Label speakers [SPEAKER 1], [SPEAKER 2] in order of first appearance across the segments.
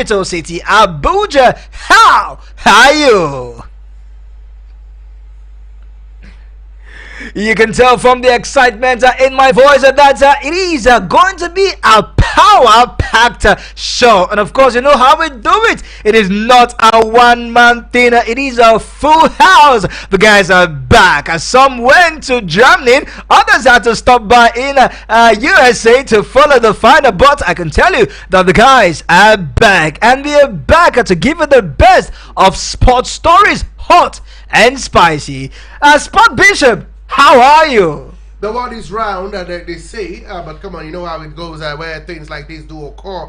[SPEAKER 1] capital city, Abuja. How are you? You can tell from the excitement in my voice that it is going to be a power-packed show. And of course, you know how we do it. It is not a one-man thing. It is a full house. The guys are back. Some went to Germany. Others had to stop by in USA to follow the final. But I can tell you that the guys are back. And we are back to give you the best of sports stories, hot and spicy. Sport Bishop, how are you?
[SPEAKER 2] The world is round, and they say, but come on, you know how it goes where things like this do occur.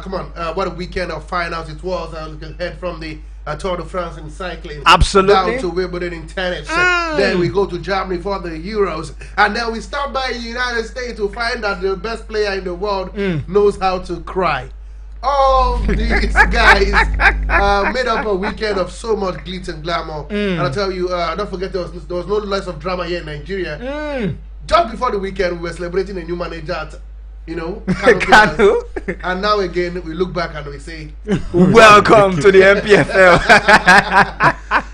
[SPEAKER 2] Come on, what a weekend of finals it was. We can head from the Tour de France in cycling down to Wimbledon in tennis. Then we go to Germany for the Euros, and then we stop by the United States to find that the best player in the world knows how to cry. All these guys made up a weekend of so much glitz and glamour. And I tell you, don't forget there was no less of drama here in Nigeria. Just before the weekend, we were celebrating a new manager at, Kano. And now again, we look back and we say,
[SPEAKER 1] welcome to the MPFL.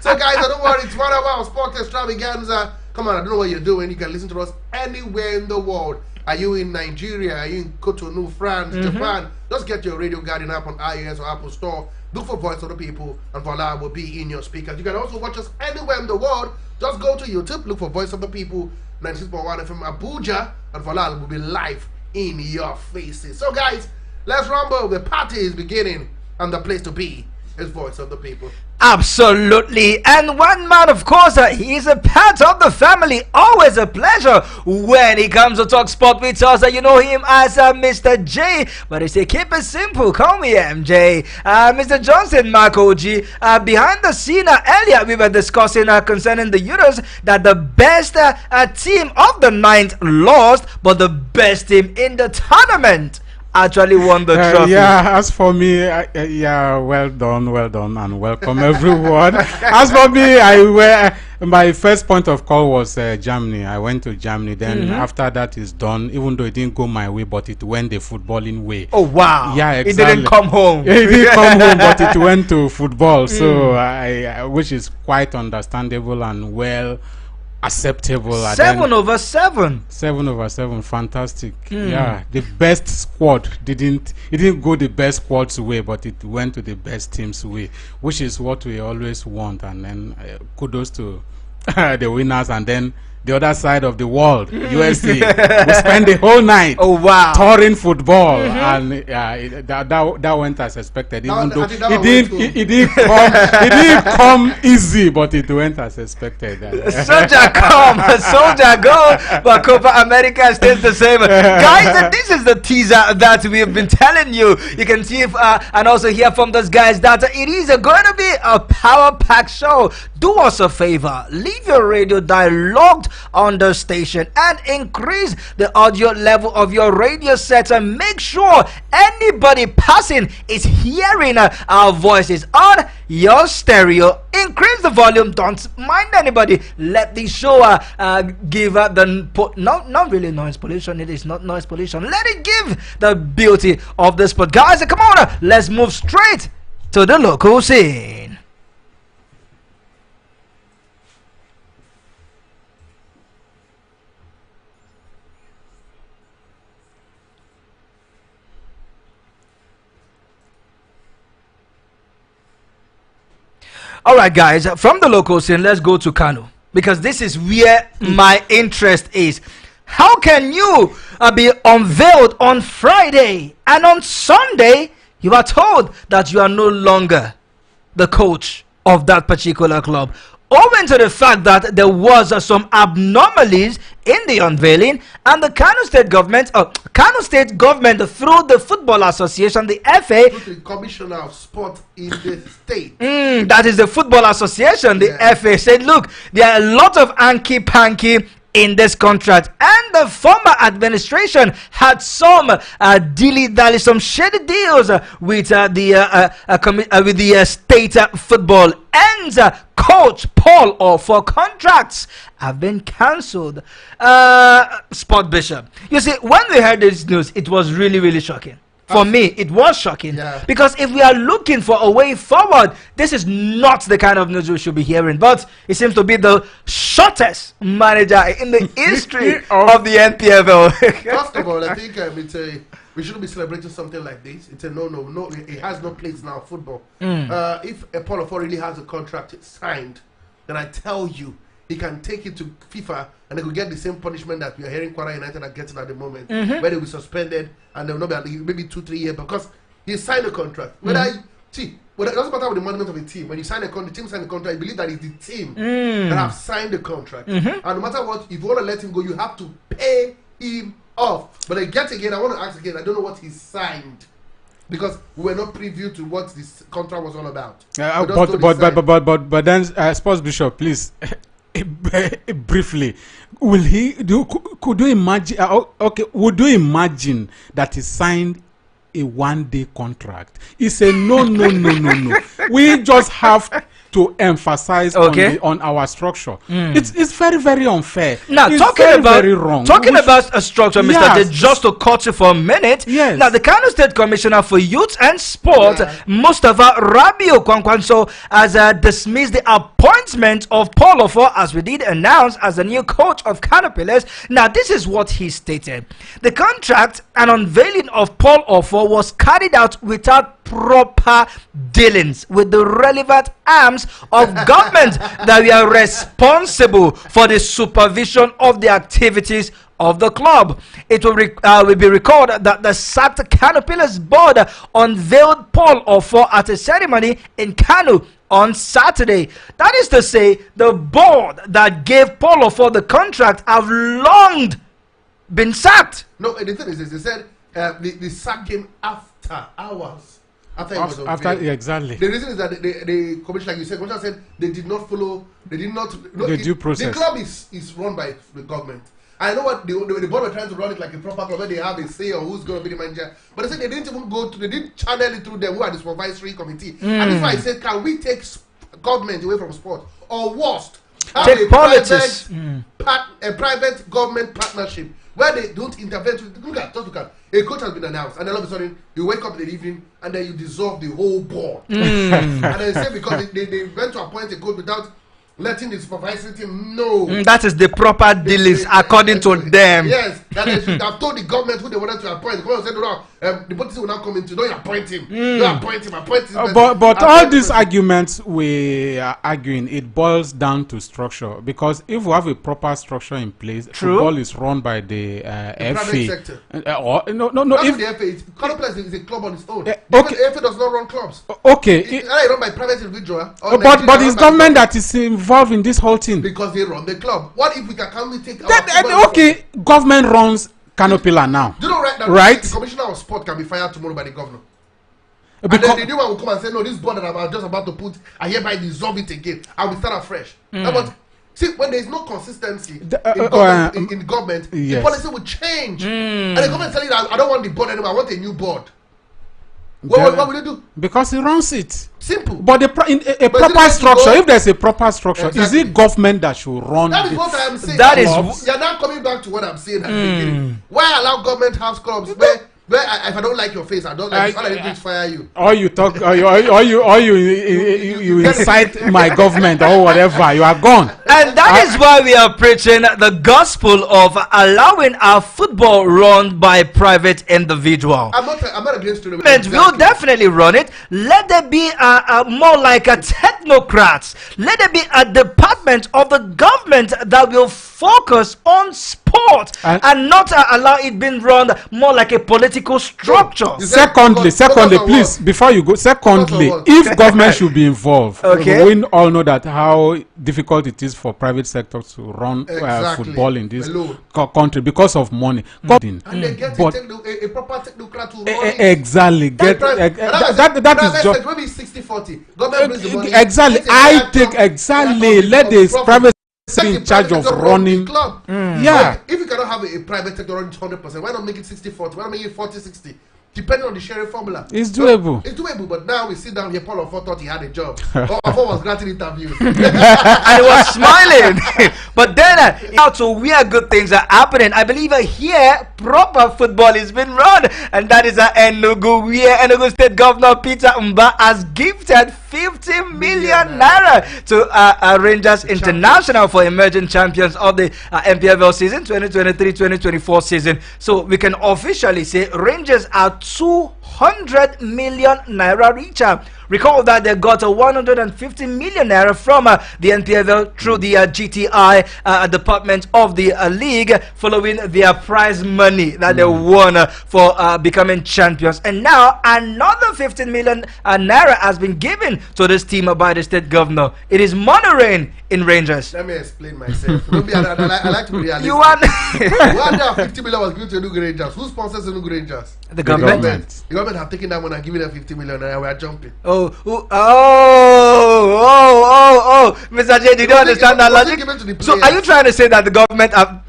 [SPEAKER 2] So guys, don't worry, it's 1 hour of sport extravaganza. Come on, I don't know what you're doing. You can listen to us anywhere in the world. Are you in Nigeria? Are you in Cotonou, France, Japan? Just get your Radio Guardian app on iOS or Apple Store. Look for Voice of the People, and voila, will be in your speakers. You can also watch us anywhere in the world. Just go to YouTube, look for Voice of the People, 96.1 FM Abuja, and voila, will be live in your faces. So guys, let's rumble. The party is beginning, and the place to be is Voice of the People.
[SPEAKER 1] Absolutely. And one man, of course, he is a part of the family. Always a pleasure when he comes to talk sport with us. You know him as Mr. J, but I say keep it simple. Call me MJ. Mr. Johnson, Marco G. Behind the scene, earlier we were discussing concerning the Euros that the best team of the ninth lost, but the best team in the tournament actually won the trophy.
[SPEAKER 3] Yeah, as for me, yeah, well done, and welcome everyone. As for me, my first point of call was Germany. I went to Germany. Then after that is done, even though it didn't go my way, but it went the footballing way.
[SPEAKER 1] Oh wow!
[SPEAKER 3] Yeah, exactly.
[SPEAKER 1] It didn't come home.
[SPEAKER 3] It didn't come home, but it went to football. So which is quite understandable and well acceptable.
[SPEAKER 1] 7 over 7.
[SPEAKER 3] 7 over 7, fantastic. Yeah, the best squad it didn't go the best squad's way, but it went to the best team's way, which is what we always want. And then kudos to the winners. And then the other side of the world, USA, we spent the whole night touring football, and that went as expected. Even though it didn't come easy, but it went as expected.
[SPEAKER 1] Soldier come, soldier go, but Copa America stays the same. Guys, this is the teaser that we have been telling you. You can see and also hear from those guys that it is going to be a power-packed show. Do us a favor, leave your radio dialogued on the station and increase the audio level of your radio set, and make sure anybody passing is hearing our voices on your stereo. Increase the volume, don't mind anybody. Let the show give the not really noise pollution. It is not noise pollution. Let it give the beauty of the spot. Guys, come on, let's move straight to the local scene. Alright guys, from the local scene, let's go to Kano, because this is where my interest is. How can you be unveiled on Friday, and on Sunday you are told that you are no longer the coach of that particular club, owing to the fact that there was some abnormalities in the unveiling, and the Kano State government through the Football Association, the FA,
[SPEAKER 2] the Commissioner of Sport in the state,
[SPEAKER 1] that is the Football Association, the FA, said, look, there are a lot of hanky-panky in this contract, and the former administration had some dilly-dally, some shady deals with the state football, and coach Paul Orfor contracts have been cancelled. Sport Bishop, you see, when we heard this news, it was really shocking. For me, it was shocking. Because if we are looking for a way forward, this is not the kind of news we should be hearing. But it seems to be the shortest manager in the history of the NPFL.
[SPEAKER 2] First of all, I think we shouldn't be celebrating something like this. It's a no. It has no place now in football. If Paul Ofo really has a contract signed, then I tell you, he can take it to FIFA and they could get the same punishment that we are hearing Kwara United are getting at the moment, where they will be suspended and they will not be maybe 2-3 years because he signed a contract. It doesn't matter with the management of a team. When you sign a contract, the team sign a contract, you believe that it's the team that have signed the contract. And no matter what, if you want to let him go, you have to pay him off. But I want to ask again, I don't know what he signed. Because we were not privy to what this contract was all about.
[SPEAKER 3] But then, Sports Bishop, please, briefly, will he do? Could you imagine? Would you imagine that he signed a one-day contract? He said, no. We just have to emphasize on our structure. It's very, very unfair.
[SPEAKER 1] Now,
[SPEAKER 3] it's
[SPEAKER 1] talking about a structure, Mr.
[SPEAKER 3] Yes.
[SPEAKER 1] Just to cut you for a minute.
[SPEAKER 3] Yes.
[SPEAKER 1] Now, the Kano State Commissioner for Youth and Sport, Mustafa Rabiu Kwankwanso, has dismissed the appointment of Paul Ofo, as we did announce, as the new coach of Kano Pillars. Now, this is what he stated. The contract and unveiling of Paul Ofo was carried out without proper dealings with the relevant arms of government that we are responsible for the supervision of the activities of the club. It will be recorded that the sacked Kano Pillars board unveiled Paul Ofo at a ceremony in Kano on Saturday. That is to say, the board that gave Paul Ofo the contract have long been sacked.
[SPEAKER 2] No, the thing is, they said the sack came after hours.
[SPEAKER 3] Exactly.
[SPEAKER 2] The reason is that the commission, like you said, commissioner said they did not follow. They did not.
[SPEAKER 3] The due process.
[SPEAKER 2] The club is run by the government. I know what the board were trying to run it like a proper club where they have a say on who's going to be the manager. But they said they didn't even they didn't channel it through them who are the supervisory committee. And that's why I said, can we take government away from sport, or worst, have
[SPEAKER 1] take politics,
[SPEAKER 2] a private government partnership where they don't intervene. Look at a coach has been announced, and then all of a sudden you wake up in the evening and then you dissolve the whole board. And they say because they went to appoint a coach without letting the supervisory team know.
[SPEAKER 1] That is the proper dealings according to them.
[SPEAKER 2] Yes, that they should have told the government who they wanted to appoint. The government said, no, the politician will now come into, don't appoint him. Don't appoint him,
[SPEAKER 3] But all these arguments we are arguing, it boils down to structure. Because if we have a proper structure in place, football is run by the FA.
[SPEAKER 2] Private sector.
[SPEAKER 3] No.
[SPEAKER 2] If the FA, Kano Pillars is a club on its own. The FA does not run clubs.
[SPEAKER 3] It's
[SPEAKER 2] run by private individual.
[SPEAKER 3] But it's government that is involved in this whole thing.
[SPEAKER 2] Because they run the club. What if we can we take
[SPEAKER 3] government runs Kano Pillar now.
[SPEAKER 2] Do you know right? The commissioner of sport can be fired tomorrow by the governor. And then the new one will come and say, no, this board that I'm just about to put, I hereby dissolve it again. I will start afresh. But see, when there is no consistency in government, the policy will change. And the government telling you, I don't want the board anymore, I want a new board. What will you do?
[SPEAKER 3] Because he runs it.
[SPEAKER 2] Simple.
[SPEAKER 3] But a proper structure, if there's a proper structure, is it government that should run?
[SPEAKER 2] That is what I am saying. You're now coming back to what I'm saying at the beginning. Why allow government house clubs where if I don't like your face, I don't like all I do is fire you.
[SPEAKER 3] Or you talk, or you incite my government or whatever. You are gone.
[SPEAKER 1] And that is why we are preaching the gospel of allowing our football run by private individual.
[SPEAKER 2] I'm not against it.
[SPEAKER 1] We'll definitely run it. Let there be more like a technocrats. Let there be a department of the government that will focus on sport and not allow it being run more like a political structure.
[SPEAKER 3] Secondly, please, before you go, if government should be involved, we all know that how difficult it is for private sector to run football in this country because of money.
[SPEAKER 2] And they get a proper technocrat to run it.
[SPEAKER 3] Exactly. That is just
[SPEAKER 2] maybe 60-40. Government brings the money.
[SPEAKER 3] Exactly. Let the private in charge of running
[SPEAKER 2] club. If you cannot have a private sector running 100%, why not make it 60-40? Why not make it 40-60? depending on the sharing formula.
[SPEAKER 3] It's doable.
[SPEAKER 2] It's doable, but now we sit down here, Paul Ofo thought he had a job. Ofo was granting interviews.
[SPEAKER 1] And he was smiling. But then, out to where good things are happening, I believe here, proper football is being run. And that is Enugu, where Enugu State Governor Peter Mba has gifted 50 million naira to Rangers International for emerging champions of the MPFL season 2023-2024 season. So we can officially say Rangers are 200 million naira richer. Recall that they got a 150 million naira from the NPFL through the GTI department of the league, following their prize money that they won for becoming champions. And now another 15 million naira has been given to this team by the state governor. It is money rain in Rangers.
[SPEAKER 2] Let me explain myself. I like to be realistic.
[SPEAKER 1] You want
[SPEAKER 2] 50 million was given to Enugu Rangers. Who sponsors Enugu Rangers?
[SPEAKER 1] The government.
[SPEAKER 2] The government have taken that money and given them 50 million, and we are jumping.
[SPEAKER 1] Oh, Mr. J, you don't understand that logic. So, are you trying to say that the government have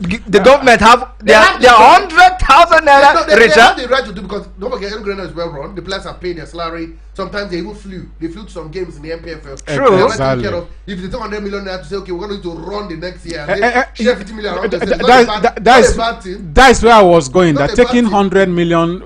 [SPEAKER 1] they are 100,000 naira
[SPEAKER 2] they
[SPEAKER 1] richer?
[SPEAKER 2] have the right to do, because don't forget, Enugu Rangers is well run. The players are paid their salary. Sometimes they even flew. They flew to some games in the MPFL.
[SPEAKER 1] True.
[SPEAKER 2] Exactly. If they take 100 million naira to say, okay, we're going to run the next year, and they share 50 million around themselves.
[SPEAKER 3] That's where I was going. That taking 100 million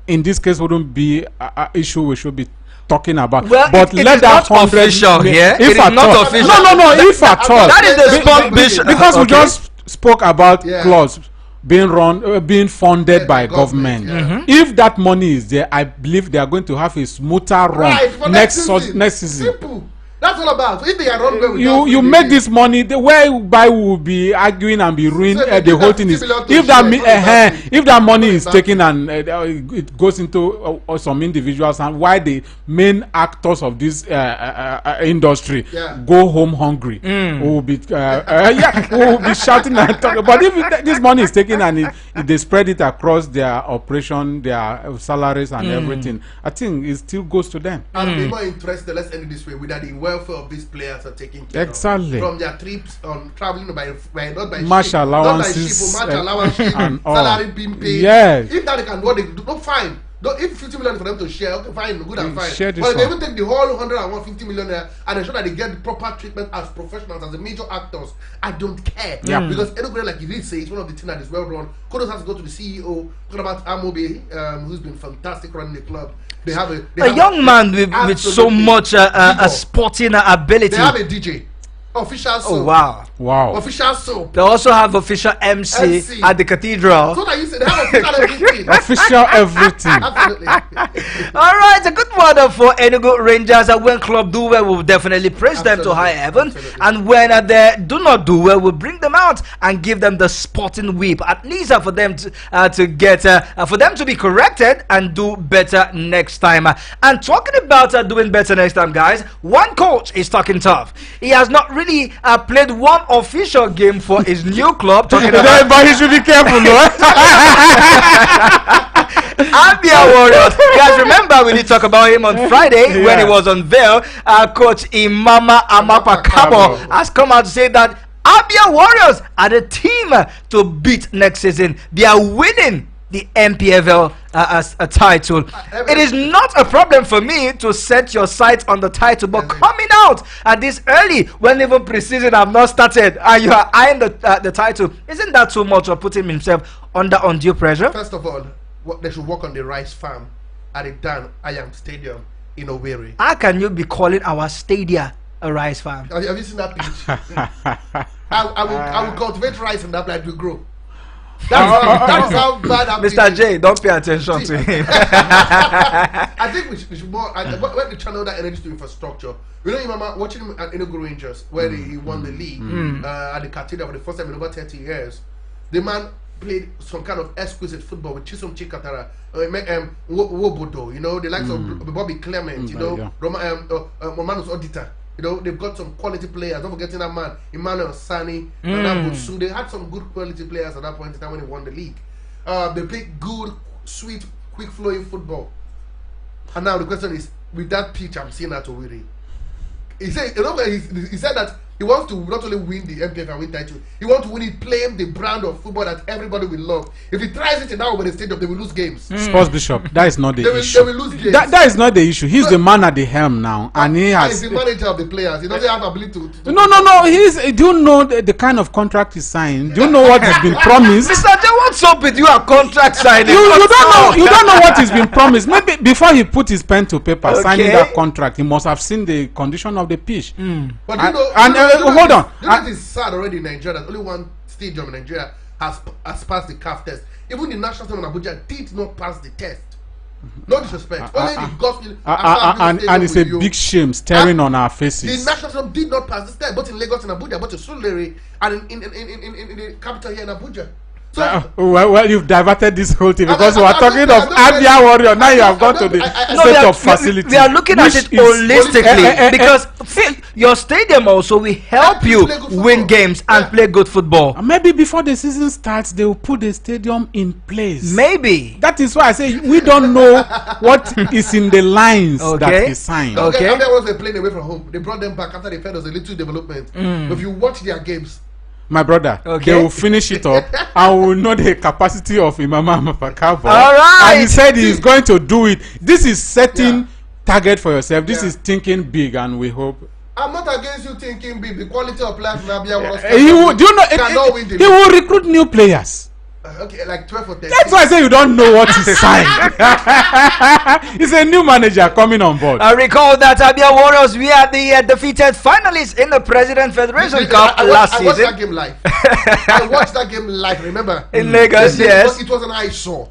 [SPEAKER 3] in this case wouldn't be an issue we should be talking about.
[SPEAKER 1] Well,
[SPEAKER 3] but let that 100
[SPEAKER 1] official here.
[SPEAKER 3] If
[SPEAKER 1] it is not official.
[SPEAKER 3] No. If at all,
[SPEAKER 1] that is the sport
[SPEAKER 3] because we just spoke about clubs being funded by government. If that money is there, I believe they are going to have a smoother run next season.
[SPEAKER 2] Simple. That's all about. So if they are run well,
[SPEAKER 3] you make this money, the whereby we will be arguing and be ruined. The whole thing is if that money is taken and it goes into some individuals, and why the main actors of this industry go home hungry, we will be shouting and talking. But if this money is taken and if they spread it across their operation, their salaries and everything, I think it still goes to them.
[SPEAKER 2] I'll be more interested. Let's end it this way: with that, the welfare of these players are taken care of from their trips on traveling by not by
[SPEAKER 3] match
[SPEAKER 2] ship,
[SPEAKER 3] allowances,
[SPEAKER 2] not by ship, match allowances, salary being paid.
[SPEAKER 3] Yes.
[SPEAKER 2] If that they can do what they do, no fine. If 50 million for them to share, okay, fine, good and fine.
[SPEAKER 3] But
[SPEAKER 2] if they even take the whole 150 million and ensure that they get the proper treatment as professionals, as the major actors, I don't care. Because Enugu, like you did say, it's one of the teams that is well run. Kudos has to go to the CEO. Talking about Amobi, who's been fantastic running the club. They have a
[SPEAKER 1] young man with so much sporting ability.
[SPEAKER 2] They have a DJ. Official soap.
[SPEAKER 1] Oh wow.
[SPEAKER 2] Official soap.
[SPEAKER 1] They also have official MC at the cathedral.
[SPEAKER 2] So that you said they have official everything.
[SPEAKER 3] Official everything.
[SPEAKER 2] Absolutely.
[SPEAKER 1] All right, a good word for Enugu Rangers. When club do well, we'll definitely praise them to high heaven. And when they do not do well, we'll bring them out and give them the sporting whip. At least for them to get for them to be corrected and do better next time. And talking about doing better next time, guys, one coach is talking tough. He has not really played one official game for his new club. Talking about,
[SPEAKER 3] but he should be careful, no?
[SPEAKER 1] Abia Warriors. Guys, remember we did talk about him on Friday when he was unveiled. Coach Imama Amapa Kabo has come out to say that Abia Warriors are the team to beat next season. They are winning the MPFL as a title. It is not a problem for me to set your sights on the title, but coming out at this early when even preseason have not started and you are eyeing the title, isn't that too much of putting himself under undue pressure?
[SPEAKER 2] First of all, they should work on the rice farm at the Dan Ayam Stadium in Owerri.
[SPEAKER 1] How can you be calling our stadia a rice farm?
[SPEAKER 2] Have you seen that pitch? I will cultivate rice and that plant will grow. That is how bad that
[SPEAKER 1] Mr. J, don't pay attention to him.
[SPEAKER 2] I think we should more. When they channel that energy to infrastructure, you know, remember watching him at Enugu Rangers where he won the league at the Cathedral for the first time in over 30 years. The man played some kind of exquisite football with Chisom Chikatara, Wobodo, you know, the likes of Bobby Clement, you know, Romanus Odita. You know, they've got some quality players. Don't forget that man, Emmanuel Sani, so they had some good quality players at that point in time when they won the league. They played good, sweet, quick flowing football. And now the question is, with that pitch I'm seeing at Owerri, he said that He wants to not only win the MPF and win title, he wants to win it playing the brand of football that everybody will love. If he tries it now with the stadium, they will lose games.
[SPEAKER 3] Sports Bishop, that is not the issue.
[SPEAKER 2] They will lose games.
[SPEAKER 3] That is not the issue. He's the man at the helm now, and he has.
[SPEAKER 2] He's the manager of the players. He doesn't have ability to
[SPEAKER 3] No. Do you know the kind of contract he signed? Do you know what has been promised?
[SPEAKER 1] Mr. J, what's up with you? A contract signing?
[SPEAKER 3] You don't know. You don't know what has been promised. Maybe before he put his pen to paper, signing that contract, he must have seen the condition of the pitch.
[SPEAKER 2] But
[SPEAKER 3] hold on.
[SPEAKER 2] It is sad already in Nigeria that only one stadium in Nigeria has passed the CAF test. Even the national stadium in Abuja did not pass the test. No disrespect. Only the gospel
[SPEAKER 3] and it's a big shame staring on our faces.
[SPEAKER 2] The national stadium did not pass this test, both in Lagos and Abuja, both in Surulere and in the capital here in Abuja. So,
[SPEAKER 3] well, you've diverted this whole thing because we are talking of Abia Warrior. Now you have gone to the state of facility.
[SPEAKER 1] We are looking at it holistically because your stadium also will help you win games and play good football.
[SPEAKER 3] Maybe before the season starts, they will put the stadium in place.
[SPEAKER 1] Maybe.
[SPEAKER 3] That is why I say we don't know what is in the lines that is signed.
[SPEAKER 2] Okay. Abia was playing away from home. They brought them back after they felt there was a little development. If you watch their games,
[SPEAKER 3] my brother, they will finish it up. I will know the capacity of Imama Mapakabo.
[SPEAKER 1] All right.
[SPEAKER 3] And he said he is going to do it. This is setting target for yourself. This is thinking big, and we hope.
[SPEAKER 2] I'm not against you thinking big. The quality of players in Abia was
[SPEAKER 3] he will recruit new players.
[SPEAKER 2] Okay, like 12 or 13.
[SPEAKER 3] That's why I say you don't know what is signed. It's a new manager coming on board.
[SPEAKER 1] I recall that Abia Warriors were the defeated finalists in the President Federation Cup last season.
[SPEAKER 2] I watched that game live. I watched that game live, remember?
[SPEAKER 1] In Lagos, yes.
[SPEAKER 2] It was an eyesore.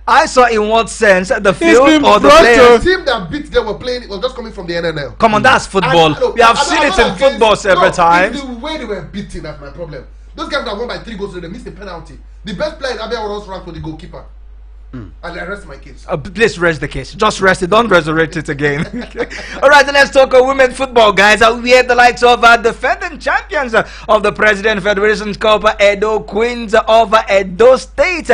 [SPEAKER 1] I saw in what sense the field or the players.
[SPEAKER 2] The team that beat them were playing, it was just coming from the NNL.
[SPEAKER 1] Come on, that's football. We have seen it in football several times.
[SPEAKER 2] It's the way they were beating, that's my problem. Those guys that won by 3 goals, they missed the penalty. The best player in Abia was ranked for the goalkeeper. And I rest my case.
[SPEAKER 1] Please rest the case. Just rest it. Don't resurrect it again. All right, then let's talk women's football, guys. We had the likes of defending champions of the President Federation Cup, Edo Queens of Edo State.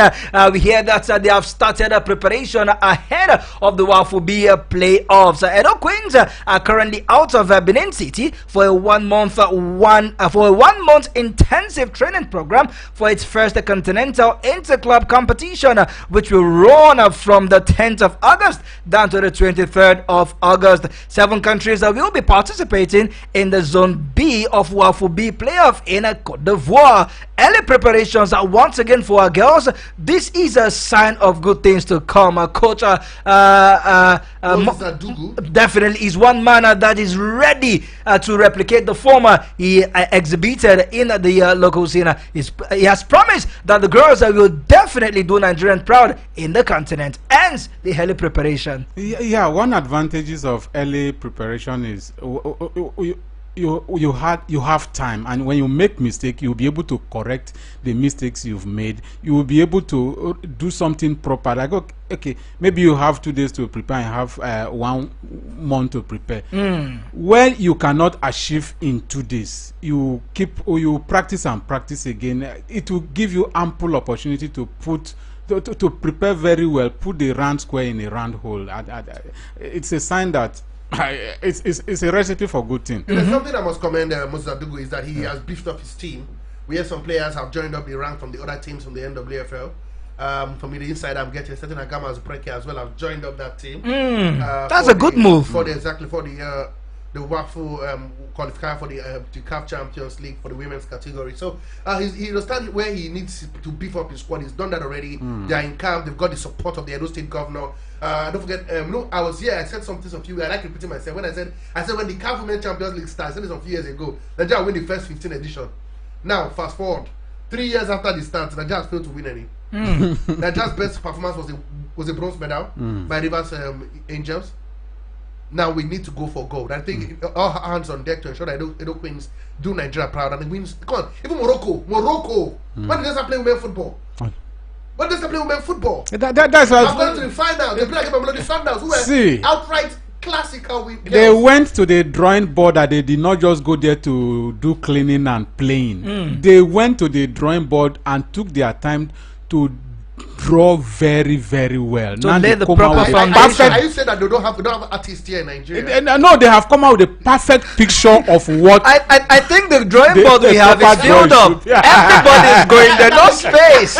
[SPEAKER 1] We hear that they have started preparation ahead of the Wafubi playoffs. Edo Queens are currently out of Benin City for a 1 month intensive training program for its first continental inter-club competition, which will run from the 10th of August down to the 23rd of August. 7 countries will be participating in the Zone B of Wafubi playoff in Côte d'Ivoire. Early preparations once again for our girls. This is a sign of good things to come. Coach definitely is one man that is ready to replicate the former he exhibited in the local scene. He has promised that the girls will definitely do Nigerian proud in the continent. Hence the early preparation.
[SPEAKER 3] Yeah, one advantages of early preparation is you have time, and when you make mistake, you'll be able to correct the mistakes you've made. You will be able to do something proper. Like okay, maybe you have 2 days to prepare and have 1 month to prepare. Well, you cannot achieve in 2 days. You practice and practice again. It will give you ample opportunity to to prepare very well, put the round square in a round hole. It's a sign that it's a recipe for good thing.
[SPEAKER 2] There's something I must commend Moses Adugu is that he has beefed up his team. We have some players have joined up the rank from the other teams from the NWFL. From the inside, I'm getting certain Agama Zupreke as well. I've joined up that team.
[SPEAKER 1] That's a good move.
[SPEAKER 2] For the WAFU qualifier for the CAF Champions League for the women's category. So he understands where he needs to beef up his squad. He's done that already. They are in camp. They've got the support of the Edo State governor. Don't forget, I was here. I said something a few. I like repeating myself. When I said when the CAF Women's Champions League started, I said this a few years ago. Nigeria win the first 15 edition. Now fast forward, 3 years after the start, Nigeria has failed to win any. Nigeria's best performance was a bronze medal by Rivers Angels. Now we need to go for gold. I think all hands on deck to ensure that Edo Queens do Nigeria proud and the wins. Come on, even Morocco. When did they start playing women football? When did they start playing women football?
[SPEAKER 3] That's
[SPEAKER 2] I've gone to the final. They play against the Sundowns who were outright classical win.
[SPEAKER 3] They went to the drawing board and they did not just go there to do cleaning and playing. They went to the drawing board and took their time to draw very, very well.
[SPEAKER 1] To
[SPEAKER 3] now
[SPEAKER 1] lay
[SPEAKER 3] they
[SPEAKER 1] the
[SPEAKER 3] come
[SPEAKER 1] proper
[SPEAKER 3] out with
[SPEAKER 1] foundation.
[SPEAKER 2] Are you saying that they don't have artists here in Nigeria?
[SPEAKER 3] No, they have come out with a perfect picture of what.
[SPEAKER 1] I think the drawing board we have is
[SPEAKER 3] proper
[SPEAKER 1] filled
[SPEAKER 3] drawing
[SPEAKER 1] up.
[SPEAKER 3] should- yeah.
[SPEAKER 1] Everybody is going there, no space.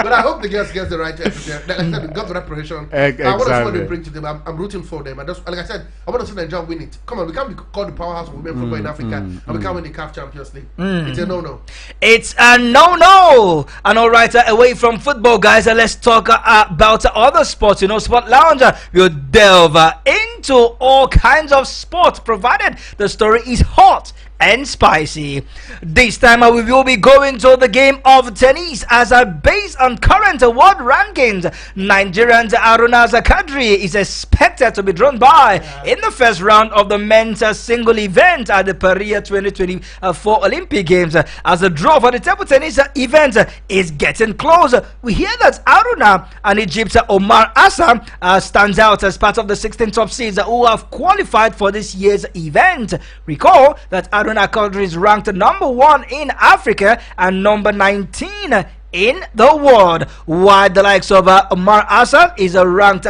[SPEAKER 2] But I hope the girls get the right, like I said, got the right position. I want to see what
[SPEAKER 3] Exactly.
[SPEAKER 2] they bring to them. I'm rooting for them. Like I said, I want to see Nigeria win it. Come on, we can't be called the powerhouse of women football in Africa, and we can't win the CAF Champions League. It's a no-no.
[SPEAKER 1] It's a no-no. And all right, away from football, guys, let's talk about other sports. Sport Lounge will delve into all kinds of sports, provided the story is hot and spicy. This time we will be going to the game of tennis, as based on current world rankings, Nigerian's Aruna Kadri is expected to be drawn by in the first round of the men's single event at the Paris 2024 Olympic Games. As the draw for the table tennis event is getting close, we hear that Aruna and Egypt's Omar Assa stands out as part of the 16 top seeds who have qualified for this year's event. Recall that Aruna Kadri is ranked number 1 in Africa and number 19 in the world, while the likes of Omar Assa is ranked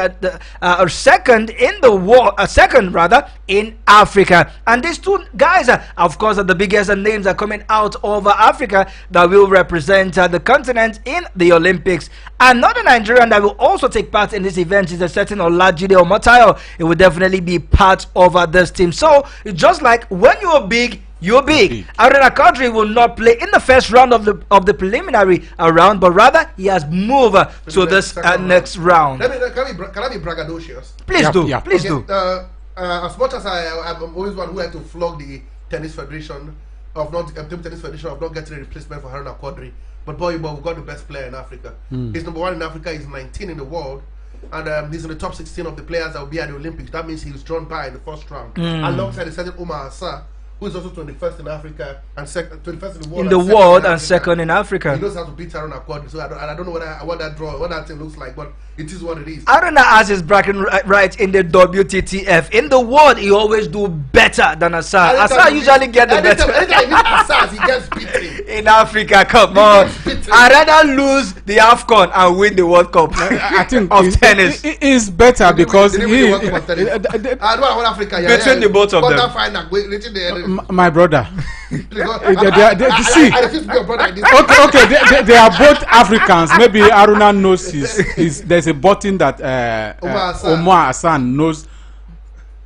[SPEAKER 1] second in the world, second rather in Africa. And these two guys, of course, are the biggest names are coming out of Africa that will represent the continent in the Olympics. Another Nigerian that will also take part in this event is a certain Olajide Omotayo. It will definitely be part of this team. So just like when you're big, you're big. Aruna Kadri will not play in the first round of the preliminary round, but rather he has moved to this next round.
[SPEAKER 2] Can I be braggadocious?
[SPEAKER 1] Please do.
[SPEAKER 3] Yeah.
[SPEAKER 1] Please do.
[SPEAKER 2] As much as I'm always one who had to flog the tennis federation of not getting a replacement for Aruna Kadri, but we've got the best player in Africa. He's number 1 in Africa. He's 19 in the world. And he's in the top 16 of the players that will be at the Olympics. That means he was drawn by in the first round, alongside the second Omar Assa, who is also 21st in Africa and 21st in the world.
[SPEAKER 1] And second in Africa.
[SPEAKER 2] He knows how to beat Aruna Kadri. So I don't know what that thing looks like, but it is what it is.
[SPEAKER 1] Aruna has his bracket right in the WTTF. In the world, he always do better than Assa. Assa usually get the better.
[SPEAKER 2] Anytime he meets Assa, he gets beaten.
[SPEAKER 1] In Africa, come on. I'd rather lose the AFCON and win the World Cup.
[SPEAKER 3] I think
[SPEAKER 1] of tennis.
[SPEAKER 3] It is better because
[SPEAKER 2] between
[SPEAKER 1] the both of them.
[SPEAKER 3] My brother.
[SPEAKER 2] I
[SPEAKER 3] See, they are both Africans. Maybe Aruna knows there's a button that Omar Hassan knows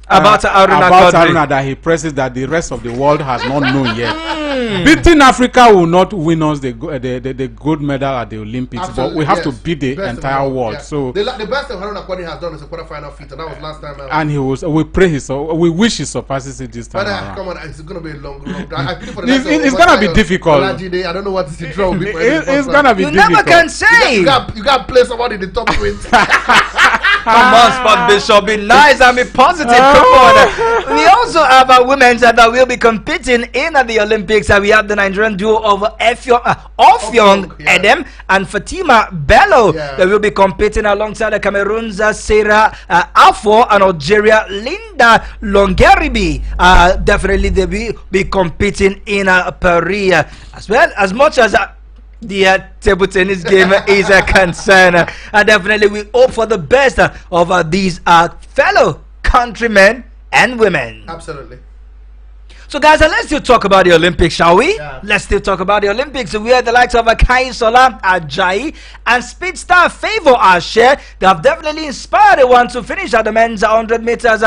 [SPEAKER 1] about
[SPEAKER 3] Aruna that he presses that the rest of the world has not known yet. Beating Africa will not win us the gold medal at the Olympics. Absolutely, but we have to beat the entire world. Yeah. So
[SPEAKER 2] the best that Aruna Kadri has done is a quarterfinal feat, and that was last time.
[SPEAKER 3] And we wish he surpasses it this time.
[SPEAKER 2] But come on, it's going to be a long.
[SPEAKER 3] It's going to be difficult.
[SPEAKER 2] I don't know what the draw will be.
[SPEAKER 3] It's going to be difficult.
[SPEAKER 1] You never can say.
[SPEAKER 2] You got to play someone in the top 20.
[SPEAKER 1] Come on, Sport Bishop, be nice and be positive. Come on. We also have women that will be competing in the Olympics. We have the Nigerian duo of Ofyong Edem and Fatima Bello. They will be competing alongside the Cameroon's Sarah Afo and Algeria Linda Longeribi. Definitely they will be competing in Paris as well. As much as the table tennis game is a concern, definitely we hope for the best of these fellow countrymen and women.
[SPEAKER 2] Absolutely.
[SPEAKER 1] So guys, let's still talk about the Olympics, shall we? Yeah. Let's still talk about the Olympics. We have the likes of Kaisola Ajayi and Speedstar Favor Ashe. They have definitely inspired the one to finish at the men's 100 meters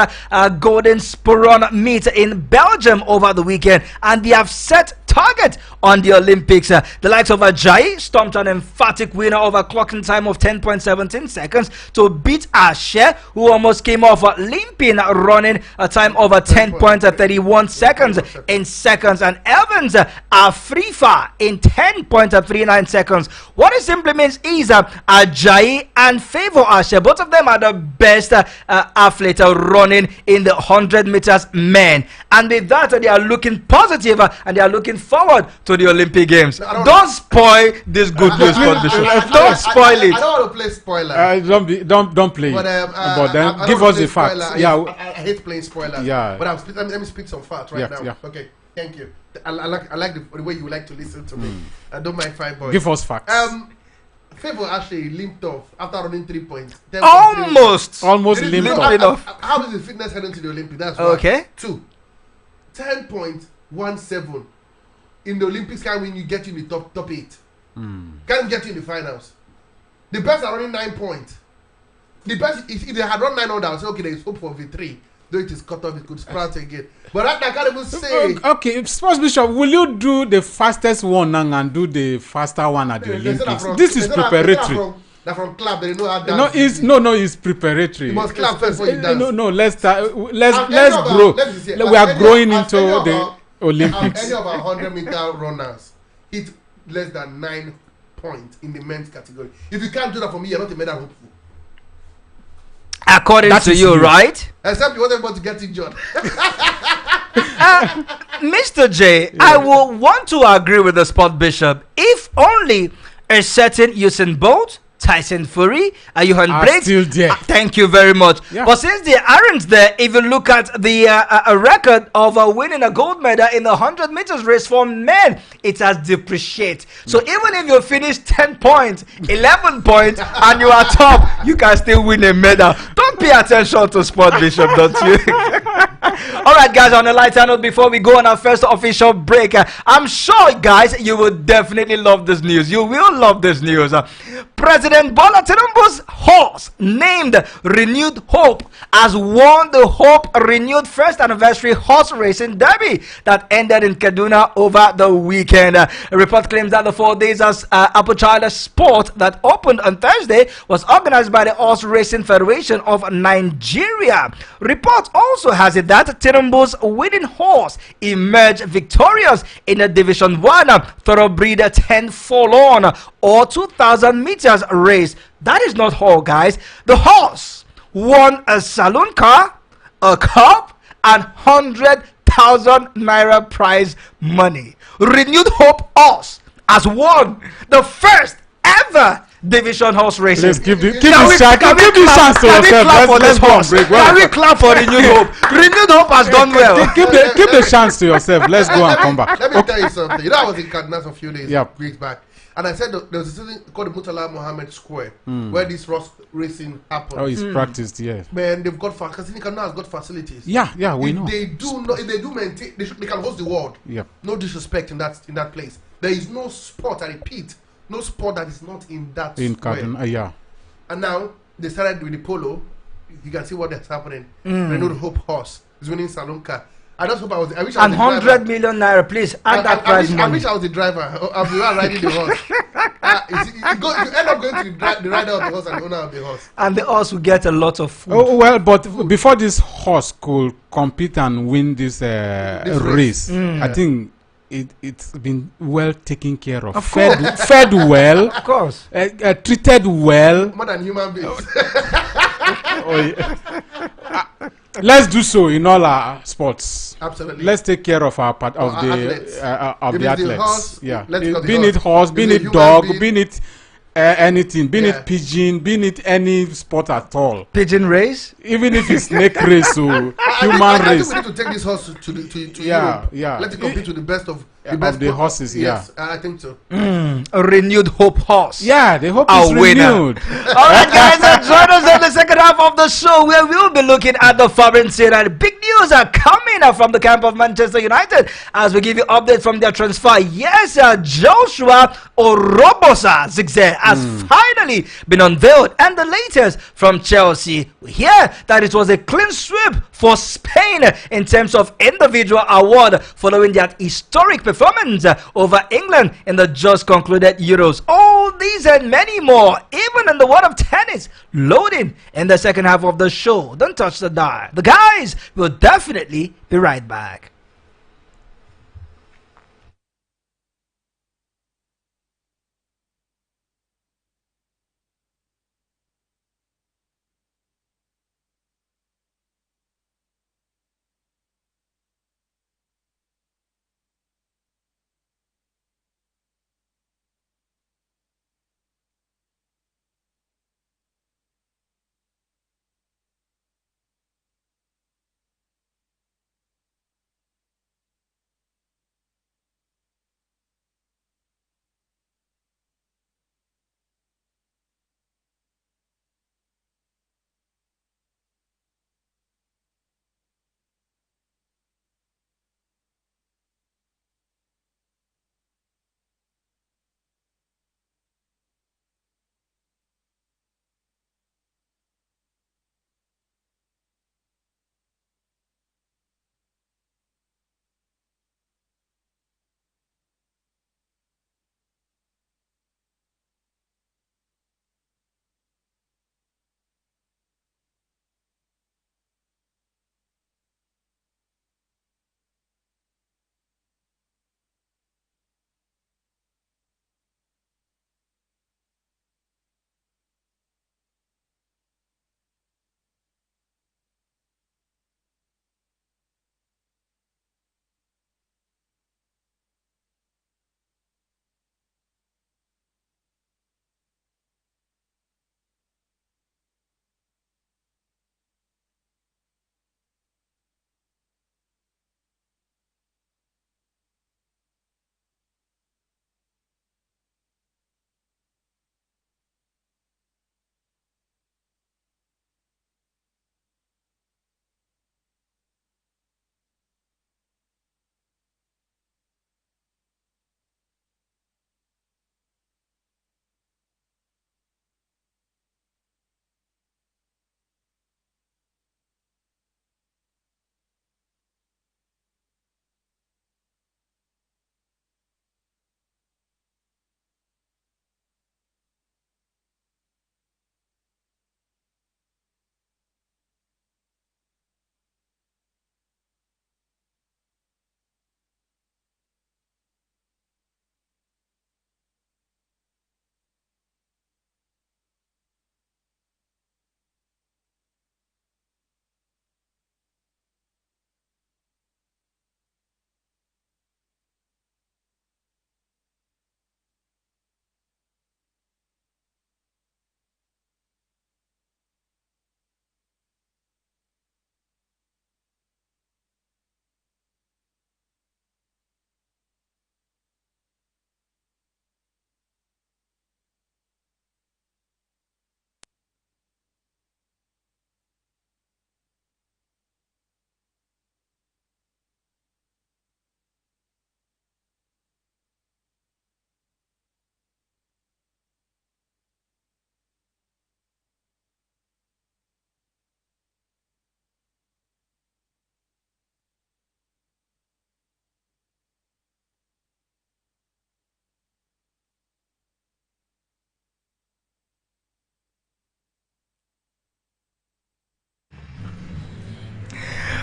[SPEAKER 1] Golden Sporon meet in Belgium over the weekend, and they have set target on the Olympics. The likes of Ajayi stomped an emphatic winner over clocking time of 10.17 seconds to beat Ashe, who almost came off limping, running a time of 10.31 seconds in seconds, and Evans Afrifa in 10.39 seconds. What it simply means is Ajayi and Favor Ashe, both of them are the best athletes running in the 100 meters men, and with that they are looking positive and they are looking forward to the Olympic Games. Don't spoil this good news, Bishop. Don't spoil it.
[SPEAKER 2] I don't want to play spoiler.
[SPEAKER 3] Don't play. But then give us the facts.
[SPEAKER 2] I hate playing spoiler.
[SPEAKER 3] Yeah.
[SPEAKER 2] But let me speak some facts right now.
[SPEAKER 3] Yeah.
[SPEAKER 2] Okay. Thank you. I like the way you like to listen to me. I don't mind 5 boys.
[SPEAKER 3] Give us facts.
[SPEAKER 2] Favor actually limped off after running 3 points. 10.3.
[SPEAKER 3] Almost
[SPEAKER 2] There is
[SPEAKER 3] limped
[SPEAKER 2] no-
[SPEAKER 3] off.
[SPEAKER 2] How is the fitness heading to the Olympics? That's one.
[SPEAKER 1] Okay.
[SPEAKER 2] 2. 10.17. In the Olympics, can win you get you in the top 8. Can't get you in the finals. The best are running 9 points. The best, if they had run 9 on, I would say, okay, there is hope for V3. Though it is cut off, it could sprout again. But that I can't even say.
[SPEAKER 3] Okay, Sports Bishop, will you do the fastest one now and do the faster one at the Olympics? This is preparatory.
[SPEAKER 2] They're from club, they know how to
[SPEAKER 3] No, it's preparatory.
[SPEAKER 2] You must clap first before you dance.
[SPEAKER 3] Let's start. Let's grow. We are growing into the Olympics.
[SPEAKER 2] Any of our 100-meter runners hit less than 9 points in the men's category. If you can't do that for me, you're not a medal hopeful.
[SPEAKER 1] According to you, right?
[SPEAKER 2] Except you want everybody to get injured.
[SPEAKER 1] Mr. J, I will want to agree with the sport bishop if only a certain Usain Bolt, Tyson Fury, Johan Blake
[SPEAKER 3] still there.
[SPEAKER 1] Thank you very much.
[SPEAKER 3] Yeah.
[SPEAKER 1] But since they aren't there, if you look at the record of winning a gold medal in the 100 meters race for men, it has depreciated. So even if you finish 10 points, 11 points, and you are top, you can still win a medal. Don't pay attention to sport bishop, don't you? All right, guys, on a lighter note, before we go on our first official break, I'm sure, guys, you will definitely love this news. You will love this news. President Bola Tinubu's horse, named Renewed Hope, has won the Hope Renewed first anniversary horse racing derby that ended in Kaduna over the weekend. A report claims that the 4 days as Apochila sport that opened on Thursday was organized by the Horse Racing Federation of Nigeria. Report also has it that Tinubu's winning horse emerged victorious in the Division 1 thoroughbred 10 furlong or 2,000 meters race. That is not all, guys. The horse won a saloon car, a cup, and 100,000 naira prize money. Renewed Hope Horse has won the first ever division horse racing.
[SPEAKER 3] Let's give the chance to
[SPEAKER 1] Can we
[SPEAKER 3] yourself.
[SPEAKER 1] clap for this horse?
[SPEAKER 3] Break.
[SPEAKER 1] Can we clap for Renewed Hope? Renewed Hope has done well.
[SPEAKER 3] Give the chance to yourself. Let's go and come back.
[SPEAKER 2] Let me tell you something. You know, I was in Kaduna a few
[SPEAKER 3] Yep.
[SPEAKER 2] weeks back, and I said there was a thing called the Murtala Mohammed Square where this horse racing happened.
[SPEAKER 3] Oh, it's practiced, yeah.
[SPEAKER 2] Man, they've got because Kaduna has got facilities.
[SPEAKER 3] Yeah, we know.
[SPEAKER 2] If they do maintain, they can host the world.
[SPEAKER 3] Yep.
[SPEAKER 2] No disrespect in that place. There is no sport. I repeat, no sport that is not in that
[SPEAKER 3] In
[SPEAKER 2] square.
[SPEAKER 3] Kaduna, yeah.
[SPEAKER 2] And now they started with the polo. You can see what that's happening. Renewed Hope horse is winning saloon car. I just hope I wish I was
[SPEAKER 1] And
[SPEAKER 2] the
[SPEAKER 1] 100
[SPEAKER 2] driver.
[SPEAKER 1] million naira, please add that prize
[SPEAKER 2] I
[SPEAKER 1] money.
[SPEAKER 2] wish I was the driver. I'll be riding the horse. You end up going to the rider of the horse and the owner of the horse.
[SPEAKER 1] And the horse will get a lot of food.
[SPEAKER 3] Oh, well, but before this horse could compete and win this race, I think it's been well taken care of. Fed well,
[SPEAKER 1] Of course.
[SPEAKER 3] treated well.
[SPEAKER 2] More than human beings.
[SPEAKER 3] Let's do so in all our sports.
[SPEAKER 2] Absolutely.
[SPEAKER 3] Let's take care of our part of
[SPEAKER 2] Our
[SPEAKER 3] the
[SPEAKER 2] athletes.
[SPEAKER 3] of
[SPEAKER 2] If
[SPEAKER 3] the
[SPEAKER 2] it's the
[SPEAKER 3] athletes.
[SPEAKER 2] horse,
[SPEAKER 3] Yeah,
[SPEAKER 2] let's go the
[SPEAKER 3] be it
[SPEAKER 2] horse.
[SPEAKER 3] horse,
[SPEAKER 2] If
[SPEAKER 3] be
[SPEAKER 2] it's a
[SPEAKER 3] it
[SPEAKER 2] human
[SPEAKER 3] dog,
[SPEAKER 2] being-
[SPEAKER 3] be it anything, be
[SPEAKER 2] Yeah.
[SPEAKER 3] it pigeon, be it any sport at all.
[SPEAKER 1] Pigeon race.
[SPEAKER 3] Even if it's snake race or
[SPEAKER 2] I
[SPEAKER 3] human
[SPEAKER 2] think
[SPEAKER 3] race.
[SPEAKER 2] we need to take this horse to
[SPEAKER 3] Yeah,
[SPEAKER 2] Europe.
[SPEAKER 3] yeah.
[SPEAKER 2] Let it compete with the best of
[SPEAKER 3] of the horses,
[SPEAKER 2] Yes, I think so.
[SPEAKER 1] A Renewed Hope horse.
[SPEAKER 3] Yeah, they hope
[SPEAKER 1] A
[SPEAKER 3] it's
[SPEAKER 1] winner.
[SPEAKER 3] renewed.
[SPEAKER 1] All right, guys, join us in the second half of the show where we'll be looking at the foreign scene. And big news are coming from the camp of Manchester United as we give you updates from their transfer. Yes, Joshua Orobosa Zigze has finally been unveiled. And the latest from Chelsea, we hear that it was a clean sweep for Spain in terms of individual award following their historic performance over England in the just concluded Euros. All these and many more, even in the world of tennis, loading in the second half of the show. Don't touch the dial. The guys will definitely be right back.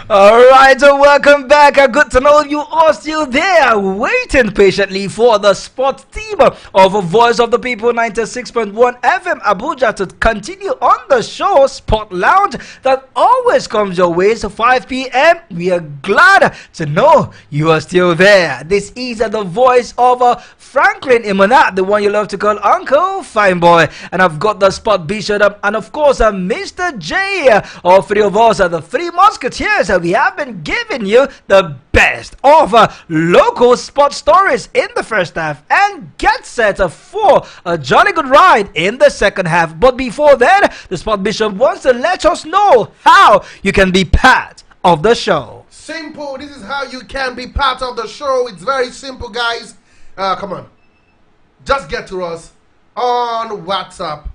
[SPEAKER 1] Alright, so welcome back. Good to know you are still there, waiting patiently for the sports team of Voice of the People 96.1 FM Abuja to continue on the show Sport Lounge that always comes your way to 5 p.m. We are glad to know you are still there. This is the voice of Franklin Imona, the one you love to call Uncle Fine Boy, and I've got the sport bishop and of course Mr. J. All three of us are the three musketeers. We have been giving you the best of local sports stories in the first half and get set for a jolly good ride in the second half. But before then, the sport bishop wants to let us know how you can be part of the show.
[SPEAKER 2] Simple. This is how you can be part of the show. It's very simple, guys. Come on. Just get to us on WhatsApp.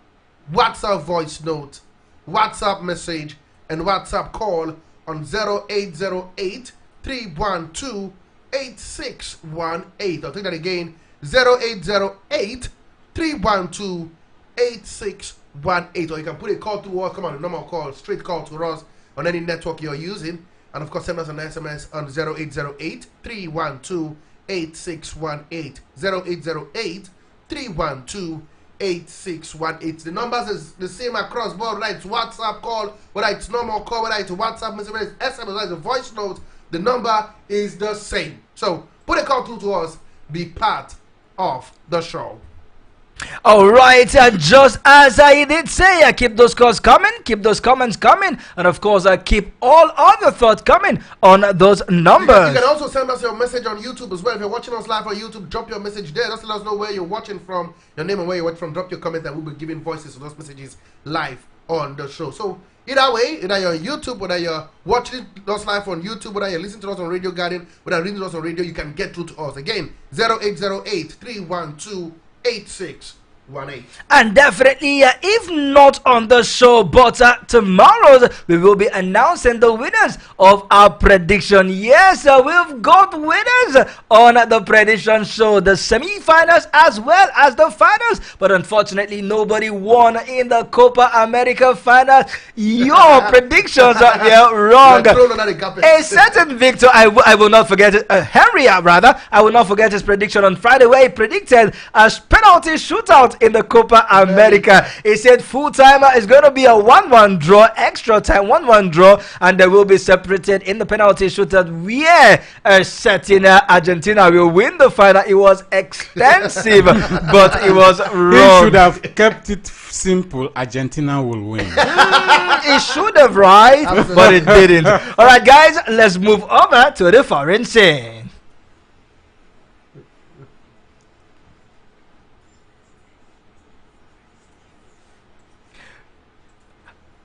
[SPEAKER 2] WhatsApp voice note, WhatsApp message, and WhatsApp call on 0808 312 8618. I'll take that again. 0808 312 8618. Or you can put a call to us. Come on, a normal call, straight call to us on any network you're using. And of course, send us an SMS on 0808 312 8618. 0808 312 8618. The numbers is the same across board, whether it's WhatsApp call, whether it's normal call, whether it's WhatsApp message, whether it's SMS, whether it's a voice note, the number is the same. So put a call through to us, be part of the show.
[SPEAKER 1] Alright, just as I did say, keep those calls coming, keep those comments coming, and of course keep all other thoughts coming on those numbers.
[SPEAKER 2] You can also send us your message on YouTube as well. If you're watching us live on YouTube, drop your message there. Just let us know where you're watching from, your name and where you're watching from. Drop your comment and we'll be giving voices to those messages live on the show. So either way, either you're on YouTube, whether you're watching us live on YouTube, whether you're listening to us on Radio Garden, whether you're reading to us on radio, you can get through to us. Again, 0808 312 8618.
[SPEAKER 1] And definitely, if not on the show, but tomorrow we will be announcing the winners of our prediction. Yes, we've got winners on the prediction show, the semi-finals as well as the finals. But unfortunately, nobody won in the Copa America final. Your predictions are wrong. A certain Victor, I will not forget it. Henry, rather, I will not forget his prediction on Friday, where he predicted a penalty shootout in the Copa America. He said full timer is going to be a 1-1 draw, extra time 1-1 draw, and they will be separated in the penalty shootout where a certain Argentina will win the final. It was extensive, but it was wrong.
[SPEAKER 3] He should have kept it simple. Argentina will win.
[SPEAKER 1] It should have, right? Absolutely. But it didn't. All right, guys, let's move over to the foreign scene.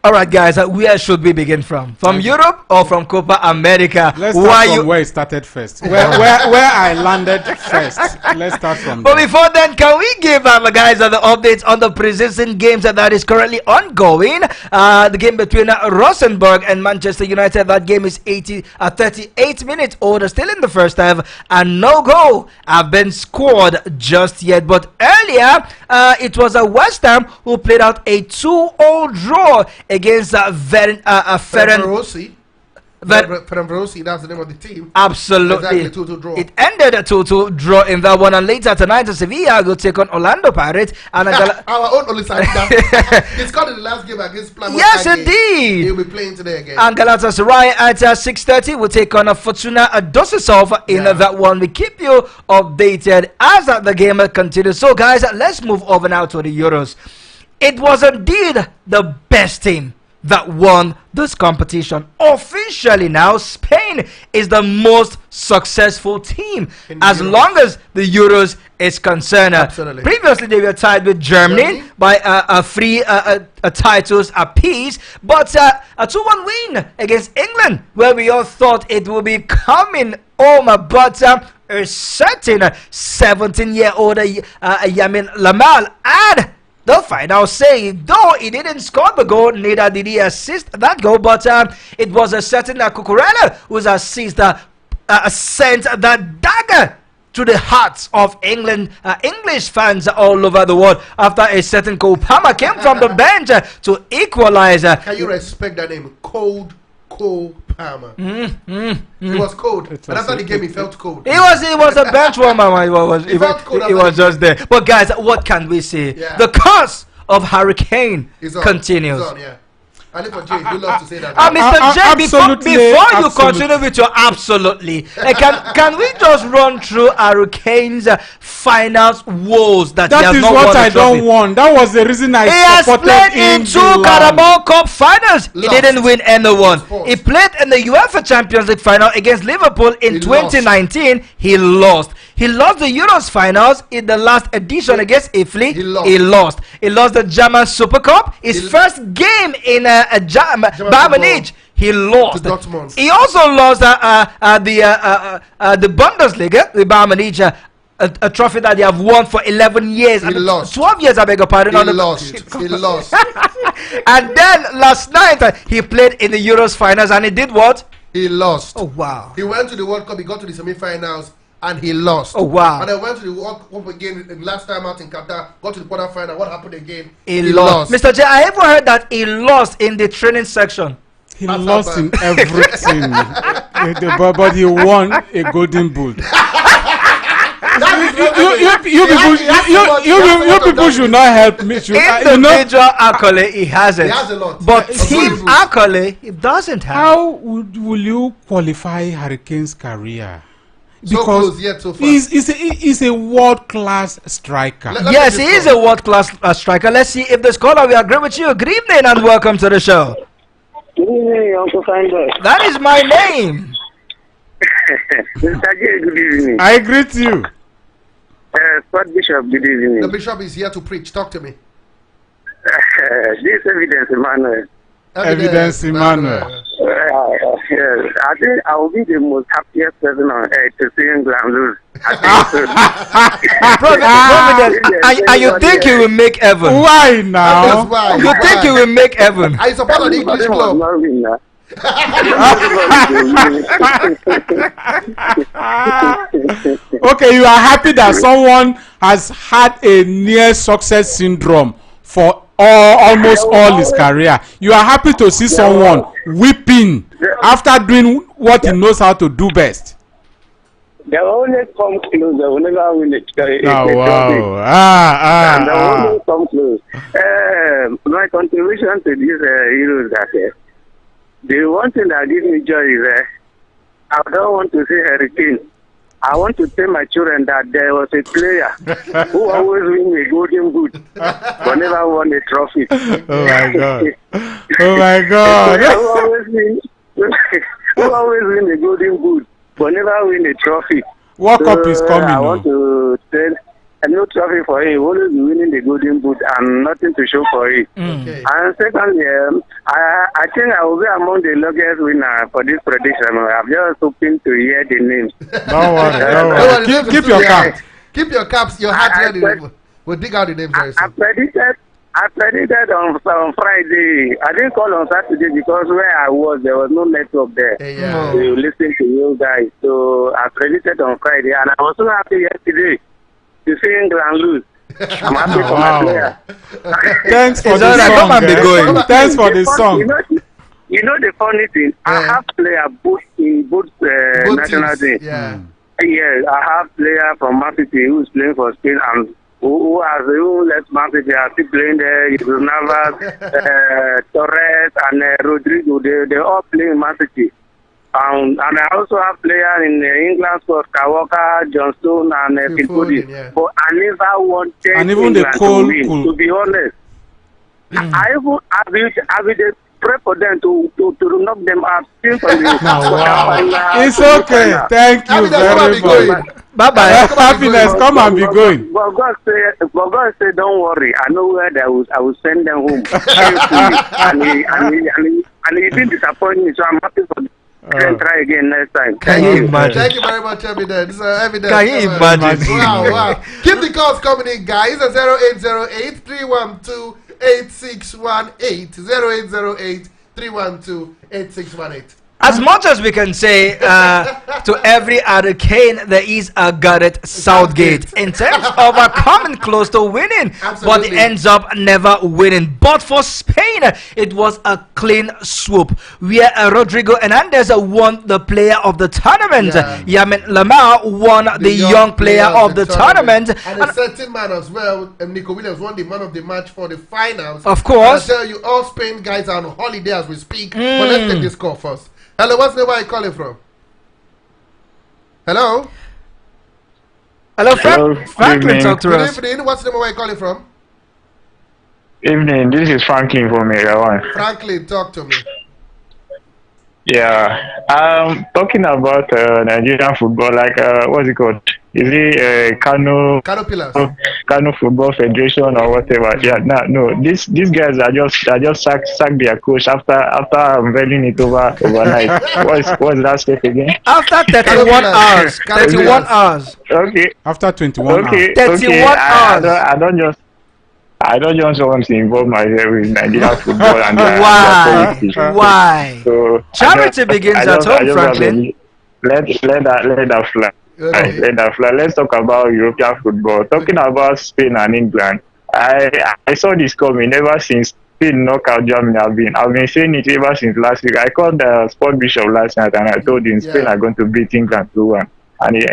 [SPEAKER 1] Alright guys, where should we begin from? From Europe or from Copa America?
[SPEAKER 3] Let's start from where it started first. Where I landed first. Let's start from
[SPEAKER 1] But
[SPEAKER 3] there.
[SPEAKER 1] before then, can we give the guys the updates on the preseason games that is currently ongoing? The game between Rosenborg and Manchester United, that game is 38 minutes old, still in the first half, and no goal have been scored just yet. But earlier, it was West Ham who played out a 2-2 draw against
[SPEAKER 2] Ferencvárosi. Ferencvárosi, that's the name of the team.
[SPEAKER 1] Absolutely.
[SPEAKER 2] Exactly, 2-2 draw.
[SPEAKER 1] It ended a 2-2 draw in that one, and later tonight Sevilla will take on Orlando Pirates. And
[SPEAKER 2] our own Olisari. It's called in the last game against Plymouth.
[SPEAKER 1] Yes, indeed.
[SPEAKER 2] He'll be playing today again.
[SPEAKER 1] And Galatasaray at 6:30 will take on Fortuna Dusseldorf in that one. We keep you updated as the game continues. So, guys, let's move over now to the Euros. It was indeed the best team that won this competition. Officially now, Spain is the most successful team as long as the Euros is concerned.
[SPEAKER 2] Absolutely.
[SPEAKER 1] Previously, they were tied with Germany by three titles apiece, but a 2-1 win against England, where we all thought it would be coming home, but a certain 17-year-old Yamin Lamal had the final say. Though he didn't score the goal, neither did he assist that goal, but it was a certain Cucurella whose assist sent that dagger to the hearts of English fans all over the world after a certain Cole Palmer came from the bench to equalize.
[SPEAKER 2] Can you respect that name? Cold Cole Palmer. He was cold. And after the game, he felt cold.
[SPEAKER 1] He was a bench warmer. He was just there. But guys, what can we say?
[SPEAKER 2] Yeah.
[SPEAKER 1] The curse of Hurricane continues.
[SPEAKER 2] It's on, yeah. I live for Jay. You love to say that.
[SPEAKER 1] Mr. J, before you
[SPEAKER 3] absolutely.
[SPEAKER 1] continue with your absolutely, can we just run through Hurricane's finals woes that he has
[SPEAKER 3] is
[SPEAKER 1] not
[SPEAKER 3] what
[SPEAKER 1] won
[SPEAKER 3] I
[SPEAKER 1] a trophy?
[SPEAKER 3] don't want. That was the reason I
[SPEAKER 1] He has
[SPEAKER 3] supported
[SPEAKER 1] played
[SPEAKER 3] him
[SPEAKER 1] in 2 Carabao Cup finals. He
[SPEAKER 2] Lost.
[SPEAKER 1] didn't win anyone.
[SPEAKER 2] Sports.
[SPEAKER 1] He played in the UEFA Champions League final against Liverpool in
[SPEAKER 2] He
[SPEAKER 1] 2019. He lost. He lost the Euros finals in the last edition against Italy.
[SPEAKER 2] He lost.
[SPEAKER 1] He lost the German Super Cup. His first game in Bayern Munich. He lost.
[SPEAKER 2] To Dortmund.
[SPEAKER 1] He also lost the Bundesliga, the Bayern Munich, a trophy that they have won for 11 years.
[SPEAKER 2] He lost.
[SPEAKER 1] 12 years, I beg your pardon.
[SPEAKER 2] He lost. He lost.
[SPEAKER 1] And then last night, he played in the Euros finals and he did what?
[SPEAKER 2] He lost.
[SPEAKER 1] Oh, wow.
[SPEAKER 2] He went to the World Cup. He got to the semi-finals. And he lost.
[SPEAKER 1] Oh, wow.
[SPEAKER 2] And then went to the World Cup again last time out in Qatar. Got to the quarterfinal. What happened again?
[SPEAKER 1] He lost. Mr. J, I even heard that he lost in the training section.
[SPEAKER 3] He lost in everything. But he won a golden boot. You people should not help me.
[SPEAKER 1] Individual accolade, he has it.
[SPEAKER 2] He has a lot.
[SPEAKER 1] But
[SPEAKER 2] Yes.
[SPEAKER 1] team accolade, he doesn't have.
[SPEAKER 3] How will you qualify Hurricane's career?
[SPEAKER 2] So close yet so far.
[SPEAKER 3] He's a world-class striker.
[SPEAKER 1] Yes, he is a world-class striker. Let's see if the scholar will agree with you. Good evening and welcome to the show.
[SPEAKER 4] Good evening, Uncle Finder.
[SPEAKER 1] That is my name.
[SPEAKER 4] Mr. J, good evening.
[SPEAKER 3] I greet you.
[SPEAKER 4] Sport Bishop, good evening.
[SPEAKER 2] The bishop is here to preach. Talk to me.
[SPEAKER 4] This evidence, Emmanuel.
[SPEAKER 3] Evidence, Emmanuel.
[SPEAKER 4] Yes, I think I will be the most happiest person on earth to see England lose.
[SPEAKER 1] And you think he will make heaven?
[SPEAKER 3] Why now?
[SPEAKER 2] That's why.
[SPEAKER 1] You think he will make heaven?
[SPEAKER 2] I support an English club.
[SPEAKER 3] Okay, you are happy that someone has had a near success syndrome for almost all his career. You are happy to see someone weeping after doing what he knows how to do best.
[SPEAKER 4] They will always come close. They will never win it.
[SPEAKER 3] Oh, wow.
[SPEAKER 4] They will always come close. My contribution to this hero is that the one thing that gives me joy is I don't want to say Hurricane. I want to tell my children that there was a player who always win a golden boot but never won a trophy.
[SPEAKER 3] Oh my God. Oh my God.
[SPEAKER 4] who always win a golden boot but never win a trophy.
[SPEAKER 3] World Cup is coming.
[SPEAKER 4] I want to tell no trophy for him. Always winning the golden boot and nothing to show for it.
[SPEAKER 2] Okay.
[SPEAKER 4] And secondly, I think I will be among the luckiest winner for this prediction. I'm just hoping to hear the names.
[SPEAKER 3] Don't worry. Don't worry. Keep your cap.
[SPEAKER 2] Keep your caps, your hat ready. We'll dig out the names very soon.
[SPEAKER 4] I predicted on Friday. I didn't call on Saturday because where I was, there was no network there
[SPEAKER 2] Yeah.
[SPEAKER 4] to listen to you guys. So I predicted on Friday, and I was so happy yesterday to see England lose. I'm happy for my player.
[SPEAKER 3] Thanks for the
[SPEAKER 1] alright,
[SPEAKER 3] song.
[SPEAKER 1] come and be going.
[SPEAKER 3] Thanks for the song.
[SPEAKER 4] You know the funny thing? I have player both in both national teams.
[SPEAKER 2] Yeah.
[SPEAKER 4] Yes, I have player from Man City who is playing for Spain and who left Man City are still playing there. Navas, Torres, and Rodrigo. They all play in Man City. And I also have players in England squad, Kawaka, Johnstone, and Phil Foden.
[SPEAKER 2] Yeah.
[SPEAKER 4] But I never wanted
[SPEAKER 3] And even
[SPEAKER 4] England
[SPEAKER 3] the Cole,
[SPEAKER 4] to win, to be honest. I will pray for them to knock them out.
[SPEAKER 3] Wow. It's okay. Thank you very much.
[SPEAKER 1] Bye bye.
[SPEAKER 3] Happiness, come and be going.
[SPEAKER 4] But God say, don't worry. I know where I will send them home. and he didn't disappoint me, so I'm happy for them. Try again next time.
[SPEAKER 1] Can you imagine?
[SPEAKER 2] Thank you very much, Evidence. Evidence.
[SPEAKER 1] Can you imagine?
[SPEAKER 2] Wow. Keep the calls coming in, guys. 0808 312 8618. 0808 312 8618.
[SPEAKER 1] As much as we can say to every other Kane, there is a Gareth Southgate in terms of coming close to winning, but it ends up never winning. But for Spain, it was a clean swoop where Rodrigo Hernandez won the player of the tournament. Yamin Lamar won the young player of the tournament.
[SPEAKER 2] And a certain man as well, Nico Williams won the man of the match for the finals.
[SPEAKER 1] Of course.
[SPEAKER 2] I tell you, all Spain guys are on holiday as we speak. But let's take this call first. Hello, what's the name? Where are you calling from? Hello?
[SPEAKER 1] Hello, Franklin, talk to us.
[SPEAKER 2] Good evening. What's the name? Where are you calling from?
[SPEAKER 5] Evening, this is Franklin from Irawan.
[SPEAKER 2] Franklin, talk to me.
[SPEAKER 5] Yeah, talking about Nigerian football, like what's it called? Is it Kano?
[SPEAKER 2] Kano Pillars.
[SPEAKER 5] Kano Football Federation or whatever? Yeah, no. These guys are just sack their coach after unveiling it overnight. What's that step again?
[SPEAKER 1] After 31 hours. 31 hours.
[SPEAKER 5] Okay.
[SPEAKER 3] After 21
[SPEAKER 5] okay.
[SPEAKER 3] hours.
[SPEAKER 1] 31 hours.
[SPEAKER 5] I don't just want to involve myself with Nigerian football and
[SPEAKER 1] why?
[SPEAKER 5] Why? So
[SPEAKER 1] charity begins at home, Franklin.
[SPEAKER 5] Let that fly.
[SPEAKER 2] Okay.
[SPEAKER 5] Let that fly. Let's talk about European football. Talking about Spain and England, I saw this coming ever since Spain knocked out Germany. I've been saying it ever since last week. I called the sport bishop last night and I told him Spain are going to beat England 2-1. And it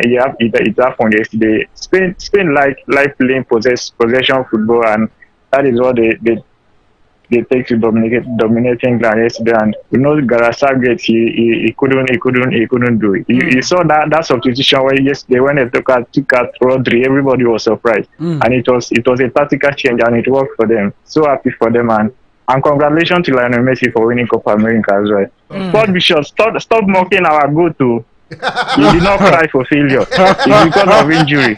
[SPEAKER 5] happened yesterday. Spain like playing possession football, and that is what they take to dominate England yesterday. And you know, Gareth Southgate, he couldn't do it. You saw that substitution where yesterday when they took out Rodri, everybody was surprised, and it was a tactical change and it worked for them. So happy for them, and congratulations to Lionel Messi for winning Copa America as well. Sport Bishop, stop mocking our go-to. You did not cry for failure. It's because of injury.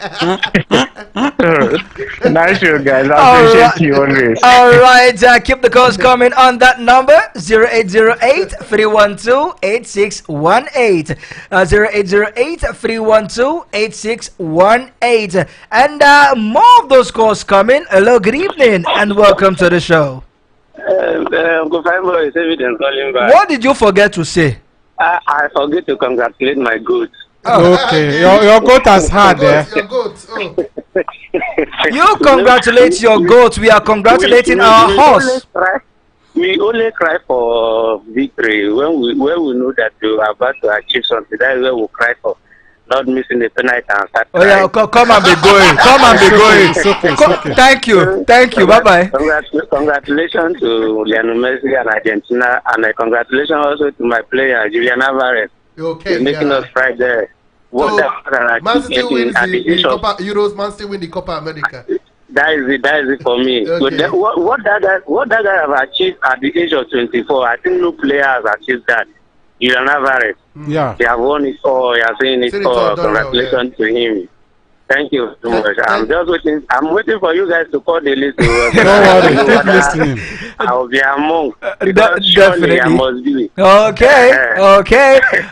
[SPEAKER 5] Nice show, guys. I appreciate you always.
[SPEAKER 1] Alright, keep the calls coming on that number 0808-312-8618. 0808-312-8618. And more of those calls coming. Hello, good evening, and welcome to the show. What did you forget to say?
[SPEAKER 4] I forget to congratulate my goat.
[SPEAKER 3] Okay, your goat has had
[SPEAKER 2] Your goat. Oh.
[SPEAKER 1] You congratulate your goat. We are congratulating our horse.
[SPEAKER 4] We only cry for victory when we know that we are about to achieve something. That is where we cry for not missing the penalty and start.
[SPEAKER 1] Oh yeah, come and be going. Come and be going.
[SPEAKER 3] Okay.
[SPEAKER 1] Thank you. Bye bye.
[SPEAKER 4] Congratulations to Lionel Messi and Argentina, and congratulations also to my player Julian Alvarez.
[SPEAKER 2] Okay.
[SPEAKER 4] He's making us cry there.
[SPEAKER 2] Man still wins the Copa Euros. Man still win the Copa America.
[SPEAKER 4] That is it for me.
[SPEAKER 2] Okay.
[SPEAKER 4] So what that guy have achieved at the age of 24, I think no player has achieved that. Julian Alvarez.
[SPEAKER 3] Yeah.
[SPEAKER 4] They have won it all. They are saying it all. Congratulations to him. Thank you so much. I'm just waiting. I'm waiting for you guys to call the list.
[SPEAKER 3] Don't worry, keep listening.
[SPEAKER 4] I'll be among.
[SPEAKER 1] Definitely.
[SPEAKER 4] I must be.
[SPEAKER 1] Okay.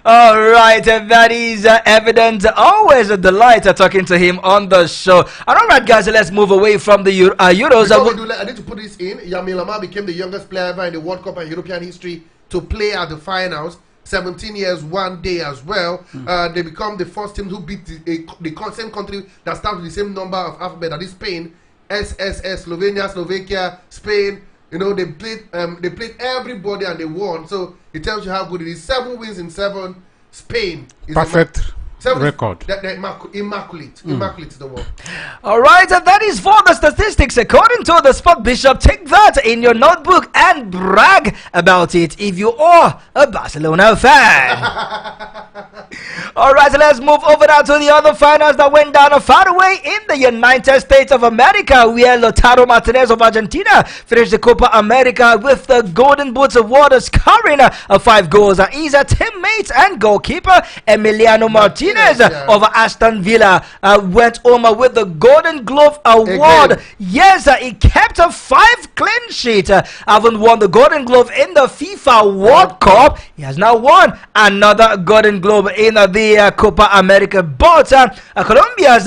[SPEAKER 1] All right. That is evident. Always a delight talking to him on the show. All right, guys. Let's move away from the Euros.
[SPEAKER 2] I need to put this in. Yamin Lamar became the youngest player ever in the World Cup and European history to play at the finals. 17 years, 1 day as well. They become the first team who beat the same country that starts with the same number of alphabet, that is Spain. SSS, Slovenia, Slovakia, Spain. You know, they played everybody and they won. So it tells you how good it is. 7 wins in 7. Spain is
[SPEAKER 3] perfect record.
[SPEAKER 2] Immaculate is the one.
[SPEAKER 1] All right, and that is for the statistics according to the Sport Bishop. Take that in your notebook and brag about it if you are a Barcelona fan. All right, so let's move over now to the other finals that went down far away in the United States of America, where Lautaro Martinez of Argentina finished the Copa America with the Golden Boots Award, scoring 5 goals. His teammate and goalkeeper Emiliano Martinez of Aston Villa went home with the Golden Glove Award.
[SPEAKER 2] Again.
[SPEAKER 1] Yes, he kept a 5 clean sheet, having won the Golden Glove in the FIFA World Cup. He has now won another Golden Globe in the the Copa America. But Colombia's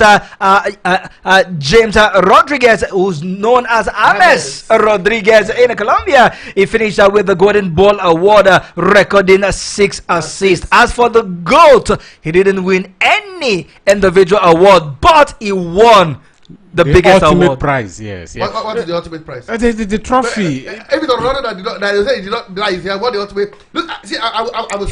[SPEAKER 1] James Rodriguez, who's known as James Rodriguez in Colombia, he finished with the Golden Ball Award, recording 6 assists. As for the GOAT, he didn't win any individual award, but he won the biggest
[SPEAKER 3] ultimate
[SPEAKER 1] award.
[SPEAKER 3] prize. Yes.
[SPEAKER 2] What is the ultimate prize?
[SPEAKER 3] The trophy.
[SPEAKER 2] If it's Ronaldo that he did not rise, he won the ultimate. Look, see, I was.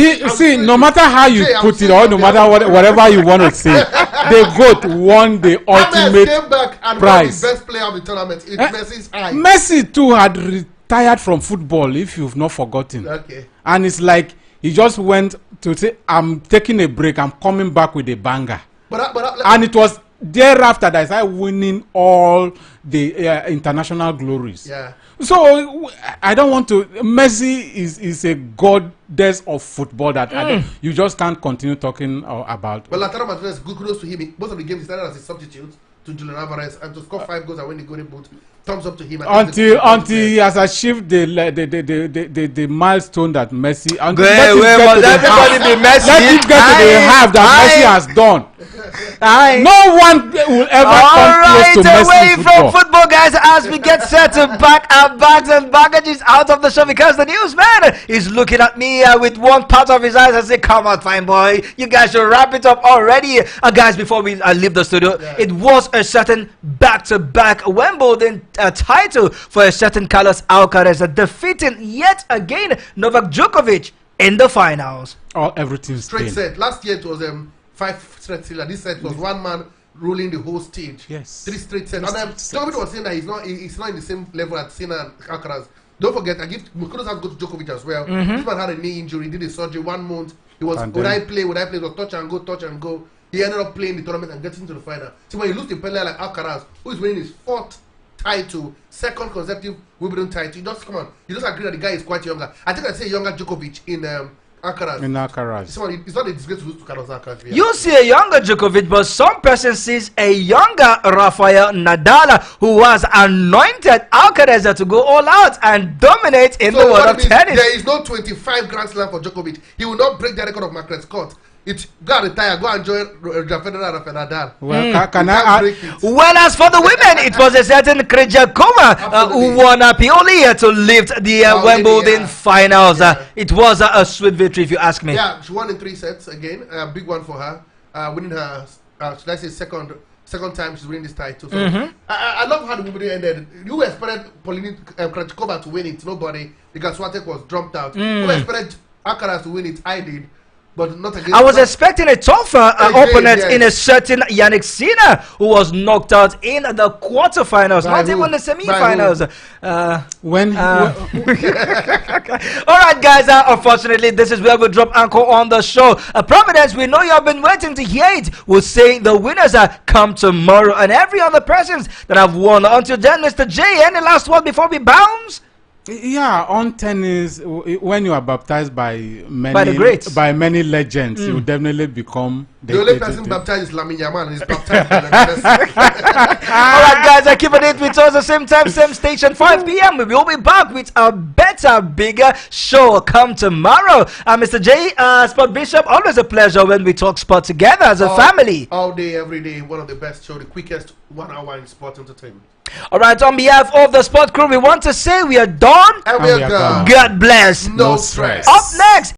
[SPEAKER 3] No matter how you put it, or no matter whatever you want to say, the GOAT won the ultimate
[SPEAKER 2] came back and
[SPEAKER 3] prize.
[SPEAKER 2] won the best player of the tournament. It's Messi's eye.
[SPEAKER 3] Messi too had retired from football, if you've not forgotten.
[SPEAKER 2] Okay.
[SPEAKER 3] And it's like he just went to say, "I'm taking a break. I'm coming back with a banger." And it was thereafter that I started winning all the international glories.
[SPEAKER 2] Yeah.
[SPEAKER 3] So I don't want to. Messi is a goddess of football that you just can't continue talking about.
[SPEAKER 2] But Lautaro Martinez, good kudos to him. Most of the games he started as a substitute to Julian Alvarez, and to score 5 goals and win the Golden Boot. Thumbs up to him.
[SPEAKER 3] Until he has achieved the milestone that Messi.
[SPEAKER 1] Where must everybody be Messi?
[SPEAKER 3] Let him get to the half that Messi has done. No one will ever come close to Messi.
[SPEAKER 1] Away
[SPEAKER 3] in
[SPEAKER 1] from football, guys, as we get set to pack our bags and baggages out of the show, because the newsman is looking at me with one part of his eyes and say, "Come on, fine boy, you guys should wrap it up already." Guys, before we leave the studio, it was a certain back-to-back Wimbledon title for a certain Carlos Alcaraz, defeating yet again Novak Djokovic in the finals.
[SPEAKER 3] Everything
[SPEAKER 2] straight set. Last year it was 5 straight set. This set was one man ruling the whole stage.
[SPEAKER 3] Yes.
[SPEAKER 2] 3 straight sets. And Djokovic was saying that he's not in the same level as Sinner and Alcaraz. Don't forget, kudos has to go to Djokovic as well. This man had a knee injury, did a surgery 1 month. He was, would I play? It was touch and go. He ended up playing the tournament and getting to the final. So when you lose to a player like Alcaraz, who is winning his 4th title, 2nd consecutive Wimbledon title, you just agree that the guy is quite younger. I think I say younger Djokovic in Alcaraz. It's not a disgrace to lose to Carlos Alcaraz.
[SPEAKER 1] You see a younger Djokovic, but some person sees a younger Rafael Nadal, who was anointed Alcaraz to go all out and dominate in the world of tennis.
[SPEAKER 2] There is no 25 Grand Slam for Djokovic. He will not break the record of Margaret Court. Go and retire, go and join Rafael Nadal.
[SPEAKER 3] Well, can I
[SPEAKER 1] well, as for the women, it was a certain Krejcikova who won Pioli to lift the Wimbledon finals. It was a sweet victory, if you ask me.
[SPEAKER 2] Yeah, she won in 3 sets again. A big one for her, winning her. Should I say second time she's winning this title. So I love how the Wimbledon ended. You expected Krejcikova to win it. Nobody, because Swiatek was dropped out. Who expected Alcaraz to win it? I did. But not against.
[SPEAKER 1] I was expecting a tougher opponent in a certain Yannick Sinner, who was knocked out in the quarterfinals, not even the semifinals. All right, guys. Unfortunately, this is where we drop anchor on the show. Providence, we know you have been waiting to hear it. We'll say the winners come tomorrow, and every other persons that have won. Until then, Mr. J, any last word before we bounce?
[SPEAKER 3] Yeah, on tennis, when you are baptized by
[SPEAKER 1] the greats,
[SPEAKER 3] by many legends, you definitely become
[SPEAKER 2] the only person baptized is Lamine Yamal, and he's baptized by the
[SPEAKER 1] Alright, guys, keep it with us the same time, same station, 5 p.m. We will be back with a better, bigger show come tomorrow. Mr. J, Sport Bishop, always a pleasure when we talk sport together as a family.
[SPEAKER 2] All day, every day, one of the best show, the quickest 1 hour in sport entertainment.
[SPEAKER 1] Alright, on behalf of the sport crew, we want to say we are done
[SPEAKER 2] And we are done.
[SPEAKER 1] God bless.
[SPEAKER 2] No stress.
[SPEAKER 1] Up next.